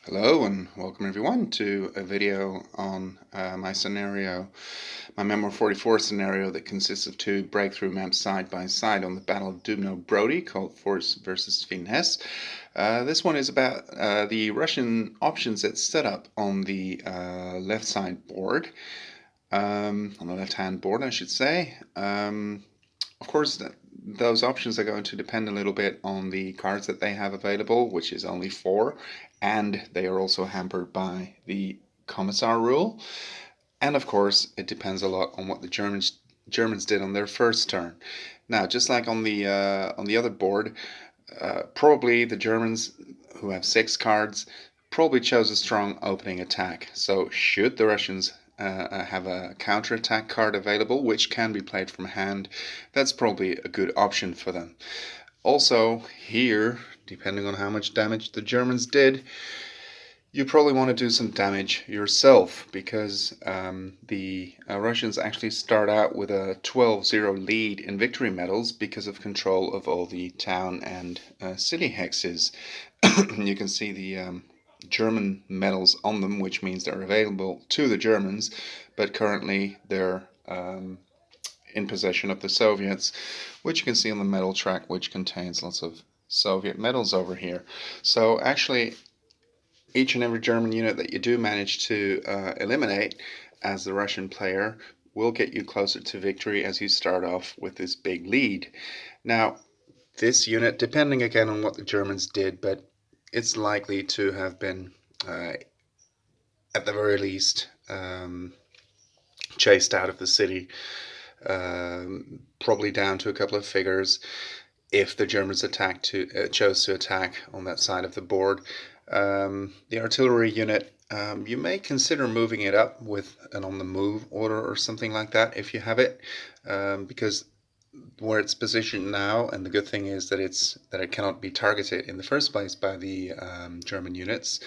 Hello and welcome everyone to a video on my scenario, my Memoir 44 scenario that consists of two breakthrough maps side by side on the Battle of Dubno-Brody called Force versus Finesse. This one is about the Russian options that's set up on the left side board, on the left hand board I should say. Of course, those options are going to depend a little bit on the cards that they have available, which is only 4, and they are also hampered by the Commissar rule. And of course, it depends a lot on what the Germans did on their first turn. Now, just like on the other board, probably the Germans, who have 6 cards, probably chose a strong opening attack. So should the Russians have a counterattack card available, which can be played from hand, that's probably a good option for them. Also, here, depending on how much damage the Germans did, you probably want to do some damage yourself because the Russians actually start out with a 12-0 lead in victory medals because of control of all the town and city hexes. You can see the German medals on them, which means they're available to the Germans, but currently they're in possession of the Soviets, which you can see on the medal track, which contains lots of Soviet medals over here. So actually, each and every German unit that you do manage to eliminate as the Russian player will get you closer to victory as you start off with this big lead. Now, this unit, depending again on what the Germans did, but it's likely to have been, at the very least, chased out of the city, probably down to a couple of figures if the Germans chose to attack on that side of the board. The artillery unit, you may consider moving it up with an on the move order or something like that if you have it, because where it's positioned now, and the good thing is that it cannot be targeted in the first place by the German units,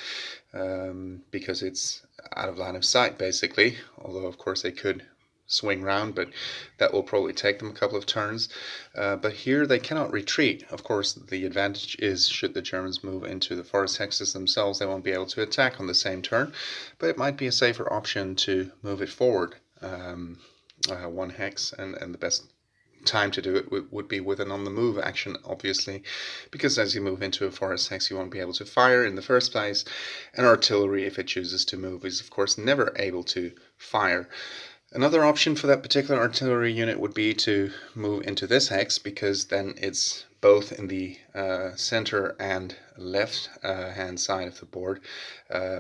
because it's out of line of sight basically, although of course they could swing round, but that will probably take them a couple of turns. But here they cannot retreat. Of course, the advantage is should the Germans move into the forest hexes themselves, they won't be able to attack on the same turn, but it might be a safer option to move it forward one hex, and the best time to do it would be with an on the move action, obviously, because as you move into a forest hex you won't be able to fire in the first place, and artillery, if it chooses to move, is of course never able to fire. Another option for that particular artillery unit would be to move into this hex, because then it's both in the center and left hand side of the board,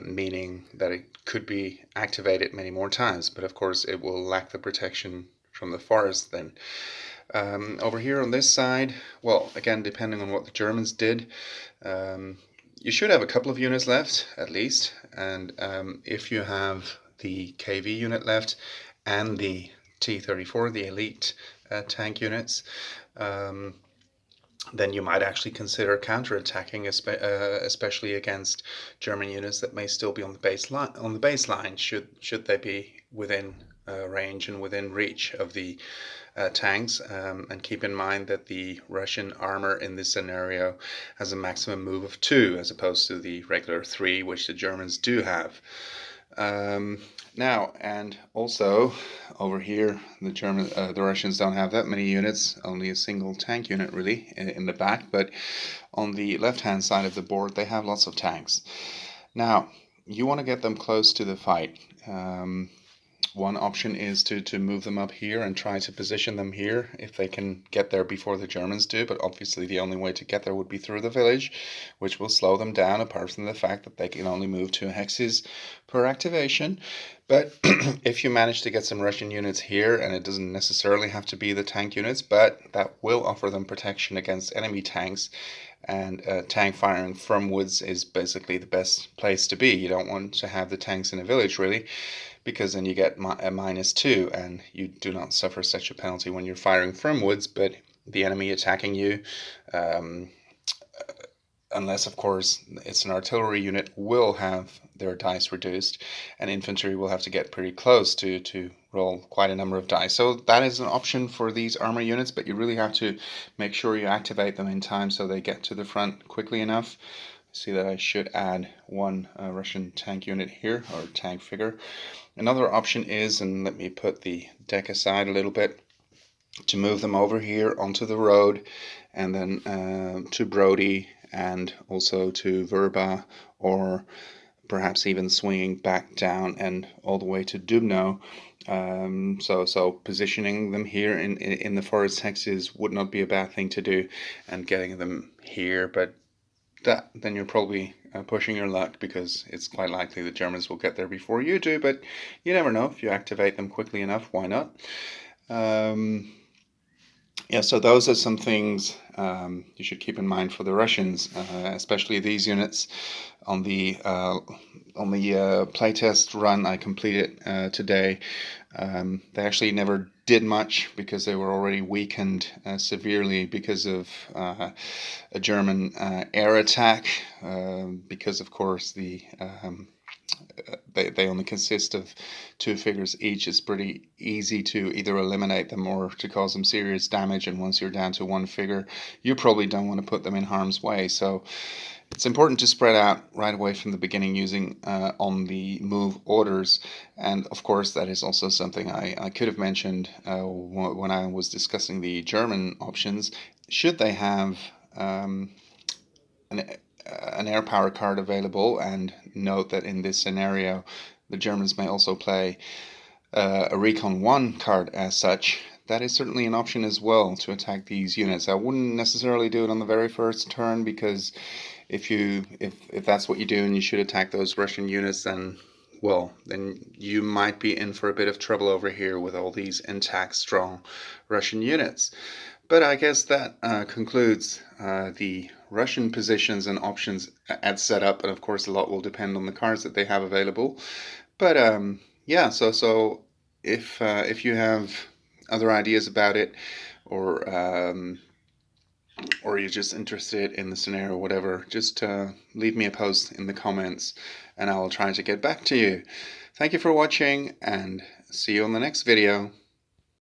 meaning that it could be activated many more times, but of course it will lack the protection from the forest then. Over here on this side, well, again, depending on what the Germans did, you should have a couple of units left at least, and if you have the KV unit left and the T-34, the elite tank units, then you might actually consider counterattacking, especially against German units that may still be on the baseline, should they be within range and within reach of the tanks. And keep in mind that the Russian armor in this scenario has a maximum move of 2 as opposed to the regular 3, which the Germans do have. Now, and also over here, the Russians don't have that many units, only a single tank unit really in the back, but on the left-hand side of the board they have lots of tanks. Now, you want to get them close to the fight. One option is to move them up here and try to position them here if they can get there before the Germans do, but obviously the only way to get there would be through the village, which will slow them down, apart from the fact that they can only move 2 hexes per activation. But if you manage to get some Russian units here, and it doesn't necessarily have to be the tank units, but that will offer them protection against enemy tanks, and tank firing from woods is basically the best place to be. You don't want to have the tanks in a village really, because then you get a -2, and you do not suffer such a penalty when you're firing from woods, but the enemy attacking you, unless of course it's an artillery unit, will have their dice reduced, and infantry will have to get pretty close to roll quite a number of dice. So that is an option for these armor units, but you really have to make sure you activate them in time so they get to the front quickly enough. see that I should add one Russian tank unit here, or tank figure. Another option is, and let me put the deck aside a little bit, to move them over here onto the road, and then to Brody, and also to Verba, or perhaps even swinging back down and all the way to Dubno. So positioning them here in the forest hexes would not be a bad thing to do, and getting them here, but then you're probably pushing your luck, because it's quite likely the Germans will get there before you do, but you never know. If you activate them quickly enough, why not? Yeah, so those are some things you should keep in mind for the Russians, especially these units. On the playtest run I completed today, they actually never did much, because they were already weakened severely because of a German air attack. Because of course they only consist of 2 figures each. It's pretty easy to either eliminate them or to cause them serious damage, and once you're down to 1 figure, you probably don't want to put them in harm's way. So it's important to spread out right away from the beginning using on the move orders. And of course, that is also something I could have mentioned when I was discussing the German options. Should they have an air power card available, and note that in this scenario the Germans may also play a Recon 1 card as such, that is certainly an option as well to attack these units. I wouldn't necessarily do it on the very first turn, because if that's what you do and you should attack those Russian units, then you might be in for a bit of trouble over here with all these intact, strong Russian units. But I guess that concludes the Russian positions and options at setup, and of course a lot will depend on the cards that they have available. But yeah, so if you have other ideas about it, or you're just interested in the scenario or whatever, just leave me a post in the comments and I'll try to get back to you. Thank you for watching, and see you on the next video.